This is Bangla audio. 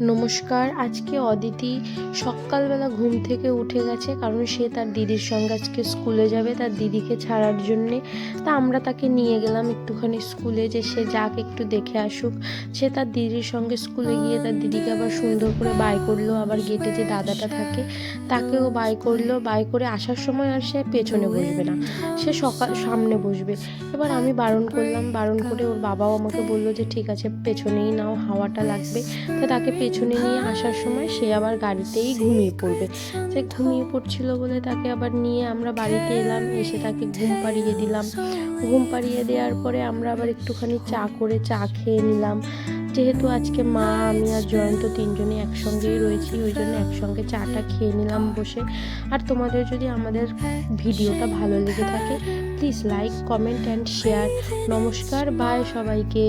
নমস্কার। আজকে অদিতি সকালবেলা ঘুম থেকে উঠে গেছে, কারণ সে তার দিদির সঙ্গে আজকে স্কুলে যাবে, তার দিদিকে ছাড়ার জন্যে। তা আমরা তাকে নিয়ে গেলাম একটুখানি স্কুলে, যে সে যাক, একটু দেখে আসুক। সে তার দিদির সঙ্গে স্কুলে গিয়ে তার দিদিকে আবার সুন্দর করে বাই করলো, আবার গেটে যে দাদাটা থাকে তাকেও বাই করলো। বাই করে আসার সময় আর সে পেছনে বসবে না, সে সামনে বসবে। এবার আমি বারণ করলাম, বারণ করে ওর বাবাও আমাকে বললো যে ঠিক আছে পেছনেই নাও, হাওয়াটা লাগবে। তো তাকে পেছনে নিয়ে আসার সময় সে আবার গাড়িতেই ঘুমিয়ে পড়বে। সে ঘুমিয়ে পড়ছিল বলে তাকে আবার নিয়ে আমরা বাড়িতে এলাম, এসে তাকে ঘুম পাড়িয়ে দিলাম। ঘুম পাড়িয়ে দেওয়ার পরে আমরা আবার একটুখানি চা খেয়ে নিলাম। যেহেতু আজকে মা, আমি আর জয়ন্ত তিনজনে একসঙ্গেই রয়েছি, ওই জন্য একসঙ্গে চাটা খেয়ে নিলাম বসে। আর তোমাদের যদি আমাদের ভিডিওটা ভালো লেগে থাকে, please like, comment and share. নমস্কার, বাই সবাইকে।